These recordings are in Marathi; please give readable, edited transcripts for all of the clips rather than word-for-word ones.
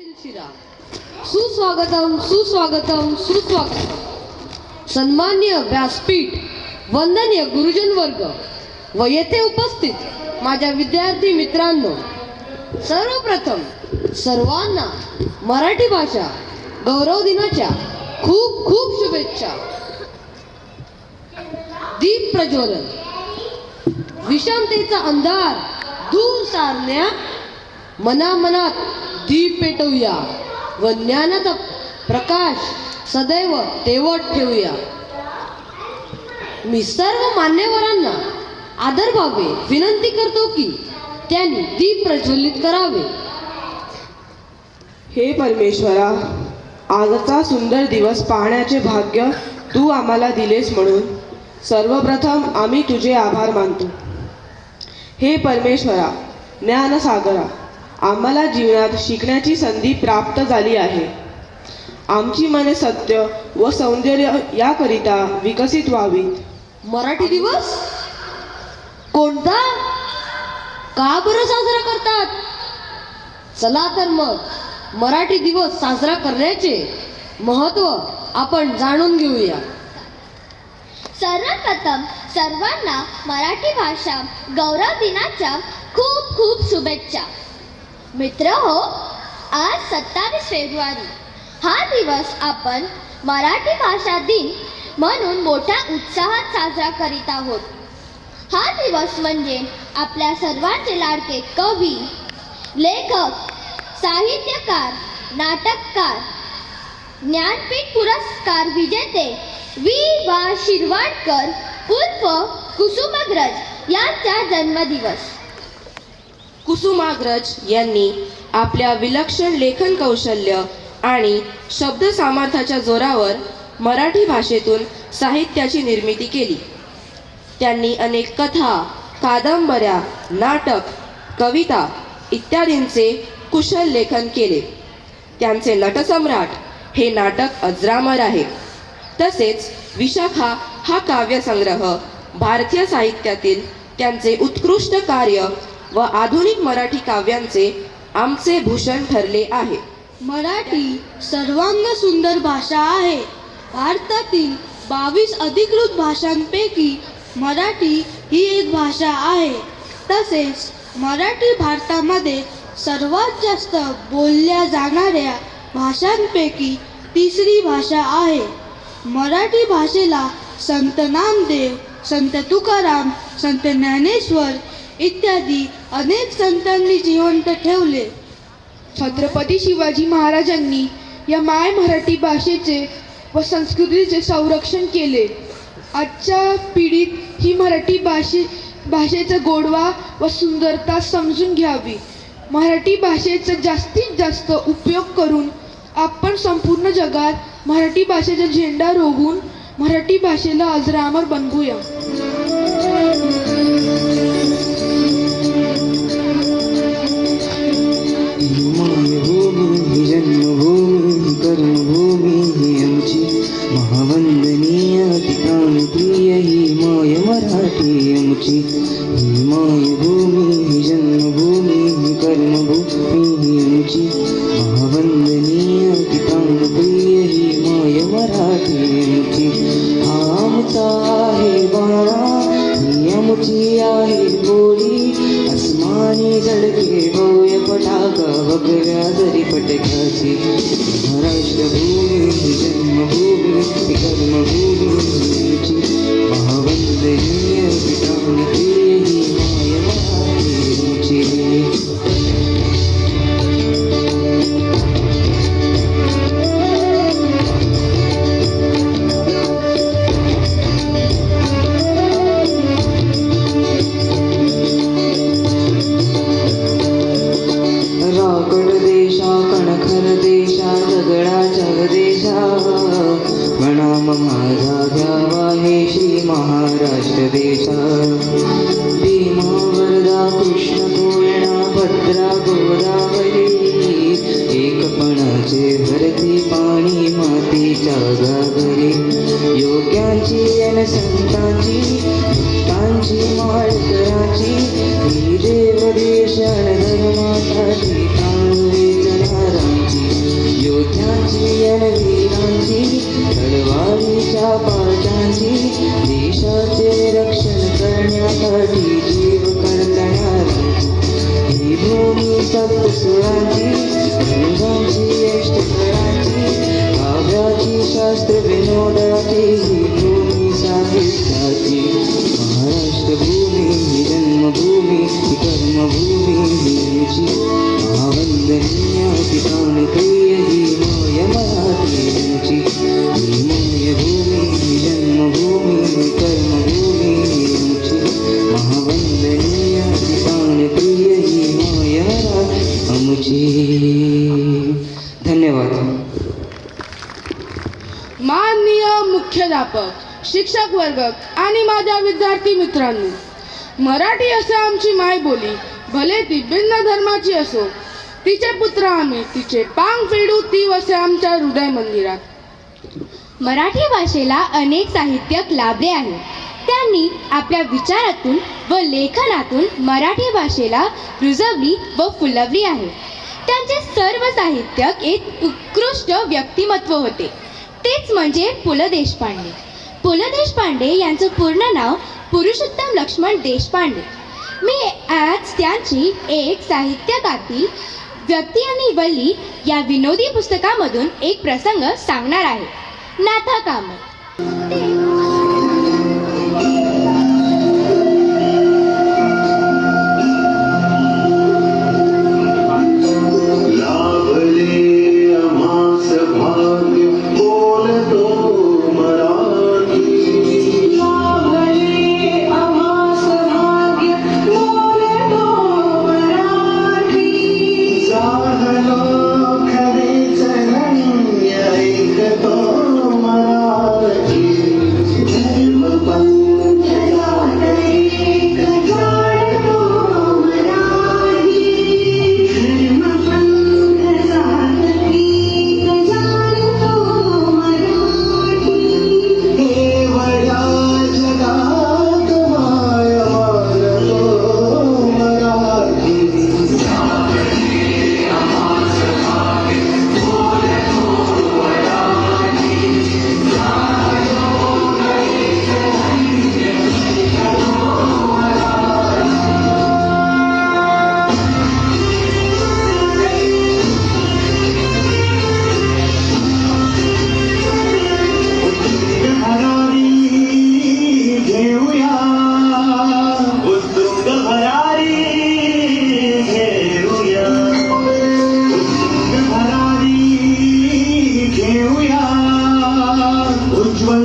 शिरा सुस्वागतम सुस्वागतम सुस्वागतम. सन्मान्य व्यासपीठ, वंदनीय गुरुजन वर्ग व येथे उपस्थित माझ्या विद्यार्थी मित्रांनो, सर्वप्रथम सर्वांना मराठी भाषा गौरव दिनाच्या खूप खूप शुभेच्छा. दीप प्रज्वलन, विषमतेचा अंधार दूर सारण्या, मनामनात दीप पेटवूया व ज्ञानाचा प्रकाश सदैव तेवत ठेवूया. मी सर्व मान्यवरांना आदरभावे विनंती करतो की त्यांनी दीप प्रज्वलित करावे. हे परमेश्वरा, आजचा सुंदर दिवस पाहण्याचे भाग्य तू आम्हाला दिलेस म्हणून सर्वप्रथम आम्ही तुझे आभार मानतो. हे परमेश्वरा, ज्ञानसागरा, आम्हाला जीवनात शिकण्याची संधी प्राप्त झाली आहे. आमची मने सत्य व सौंदर्य याकरिता विकसित व्हावीत. मराठी दिवस कोणता, का बरं साजरा करतात? चला तर मग मराठी दिवस साजरा करण्याचे महत्त्व आपण जाणून घेऊया. सर्वप्रथम सर्वांना मराठी भाषा गौरव दिनाच्या खूप खूप शुभेच्छा. मित्र हो, आज 27 फेब्रुवारी हा दिवस आपण मराठी भाषा दिन म्हणून मोठ्या उत्साहात साजरा करीत आहोत. हा दिवस म्हणजे आपल्या सर्वांचे लाडके कवी, लेखक, साहित्यकार, नाटककार, ज्ञानपीठ पुरस्कार विजेते वी.वा. शिरवाडकर उर्फ कुसुमाग्रज यांचा जन्मदिवस. कुसुमाग्रज यांनी आपल्या विलक्षण लेखन कौशल्य आणि शब्द सामर्थ्याच्या जोरावर मराठी भाषेतून साहित्याची निर्मिती केली. त्यांनी अनेक कथा, कादंबऱ्या, नाटक, कविता इत्यादींचे कुशल लेखन केले. त्यांचे नटसम्राट हे नाटक अजरामर आहे. तसेच विशाखा हा काव्यसंग्रह भारतीय साहित्यातील त्यांचे उत्कृष्ट कार्य व आधुनिक मराठी काव्यांचे आमचे भूषण ठरले आहे. मराठी सर्वांग सुंदर भाषा आहे. भारतातील 22 अधिकृत भाषांपैकी मराठी ही एक भाषा आहे. तसेच मराठी भारतामध्ये सर्वात जास्त बोलल्या जाणाऱ्या भाषांपैकी तिसरी भाषा आहे. मराठी भाषेला संत नामदेव, संत तुकाराम, संत ज्ञानेश्वर इत्यादी अनेक संतांनी जिवंत ठेवले. छत्रपती शिवाजी महाराजांनी या माय मराठी भाषेचे व संस्कृतीचे संरक्षण केले. आजच्या पिढीत ही मराठी भाषेचा गोडवा व सुंदरता समजून घ्यावी. मराठी भाषेचा जास्तीत जास्त उपयोग करून आपण संपूर्ण जगात मराठी भाषेचा झेंडा रोवून मराठी भाषेला अजरामर बनवूया. मायभूमी जन्मभूमी कर्मभूमी ही आमची महावंदनीय ठिकाण प्रिय ही माय मराठी आमची. ही मायभूमी जन्मभूमी कर्मभूमी ही आमची महावंदनीय ठिकाण प्रिय ही माय मराठी आमची. हा आमचा आहे बाळा, ही आमची आहे बोली, अस्मानी झळके भव्य पटाका वगैरे जरी पटकाची. महाराष्ट्र भूमी जन्मभूमी कर्मभूमी आमची महावंदनीय ठिकाण प्रिय ही माय मराठी आमची. राकड देशा कणखर देशा दगडाच्या देशा म्हणा माझा घ्यावा हे श्री महाराष्ट्र देशा. भीमा वरदा कृष्ण पूर्णा भद्रा गोदावरी एकपणाचे भरती पाणी मातीच्या गागरी. योग्यांची अन संतांची भक्तांची माळकरांची ही देव देश धर्मासाठी तांदूळ जनारांची. ठिकाण प्रिय ही माय मराठीची. ही मायभूमी जन्मभूमी कर्मभूमी आमची. महावंदनीय ठिकाण प्रिय ही माय आमची. धन्यवाद. माननीय मुख्याध्यापक, शिक्षक वर्ग आणि माझ्या विद्यार्थी मित्रांनो, मराठी असे आमची मायबोली, भले ती भिन्न धर्माची असो. तिचे पुत्र आम्ही, तिचे पांग फेडू ती वसे आमच्या हृदय मंदिरात. मराठी भाषेला अनेक साहित्यक लाभले आहे. त्यांनी आपल्या विचारातून व लेखनातून मराठी भाषेला रुजवली व फुलवली आहे. त्यांचे सर्व साहित्यक एक उत्कृष्ट व्यक्तिमत्व होते. तेच म्हणजे पु ल देशपांडे. पु ल देशपांडे यांचं पूर्ण नाव पुरुषोत्तम लक्ष्मण देशपांडे. मी आज त्यांची एक साहित्यकातील व्यक्ती आणि वल्ली या विनोदी पुस्तकामधून एक प्रसंग सांगणार आहे. नाथा कामत.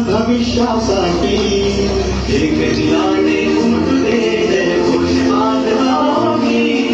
भविष्यासाठी एक दिलाने उमटले पुष्पात आम्ही.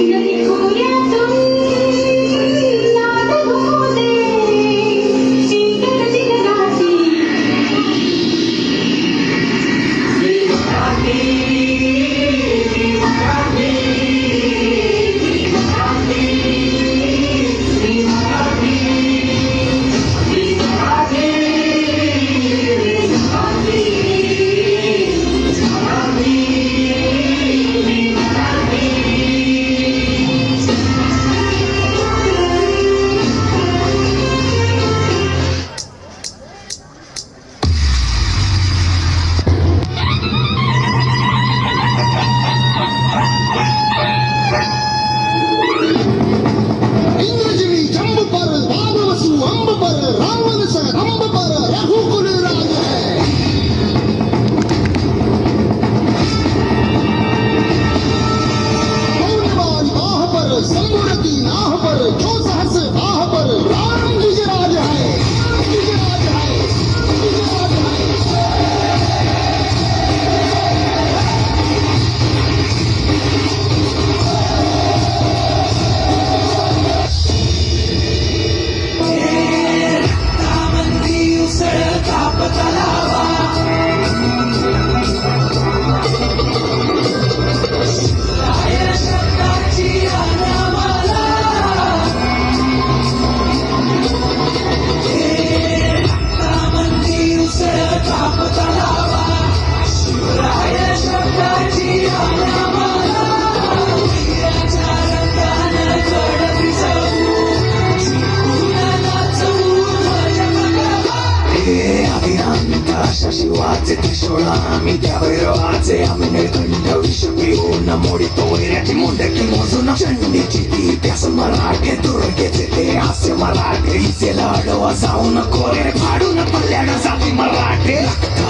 शिवाचे त्रिशूळ आम्ही त्या भैरवाचे आम्ही निर्गंठ विष पिऊन मोडितो वैऱ्याची मुंडकी मोजून चंडीची ती त्यास मराठे दुर्गेचे ते हास्य मराठे इसेला अडवा जाऊन कोरे फाडून पल्ल्यानं जाती मराठे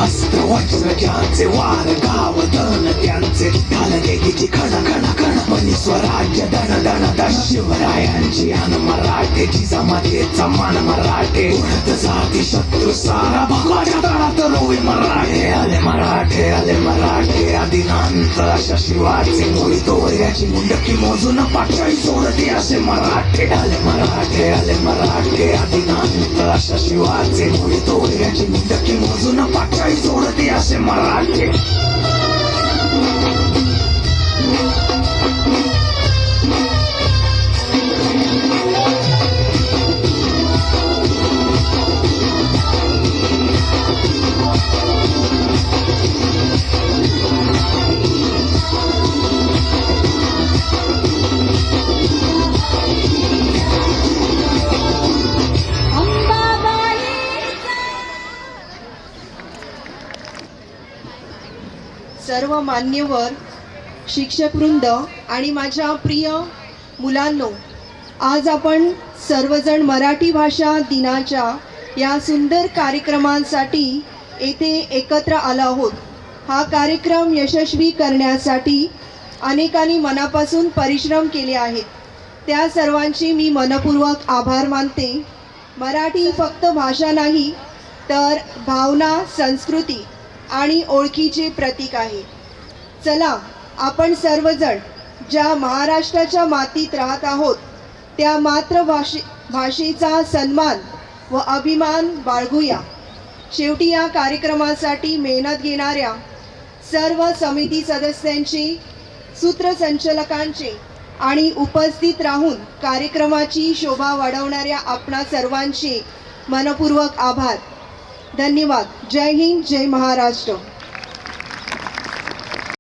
अस्त्र वज्र ज्यांचे वार गाव धन त्यांचे घालगेची खण खण खण मनी स्वराज्य धन धन धन शिवरायांची अन मराठे जिजामातेचा मान मराठे उडत जाती शत्रू सारा भगवाच्या तळात रोवी मराठे आले मराठे आदिनांत अशा शिवाचे मोहितो वैऱ्याची मुंडकी मोजून पाचाळी सोडते असे मराठे आले मराठे आदिनांत अशा शिवाचे मोहितो वैऱ्याची मुंडकी मोजून पाचाळी सोडते असे मराठे. सर्व मान्यवर शिक्षकवृंद आणि माझ्या प्रिय मुलांनो, आज आपण सर्वजण मराठी भाषा दिनाच्या या सुंदर कार्यक्रमांसाठी येथे एकत्र आलो आहोत. हा कार्यक्रम यशस्वी करण्यासाठी अनेकांनी मनापासून परिश्रम केले आहेत. त्या सर्वांची मी मनपूर्वक आभार मानते. मराठी फक्त भाषा नाही तर भावना, संस्कृती आणि ओळखीचे प्रतीक आहे. चला आपण सर्वजण ज्या महाराष्ट्राच्या मातीत राहत आहोत त्या भाषेचा सन्मान व अभिमान बाळगूया. शेवटी या कार्यक्रमासाठी मेहनत घेणाऱ्या सर्व समिती सदस्यांचे, सूत्रसंचालकांचे आणि उपस्थित राहून कार्यक्रमाची शोभा वाढवणाऱ्या आपणा सर्वांचे मनपूर्वक आभार. धन्यवाद. जय हिंद, जय महाराष्ट्र.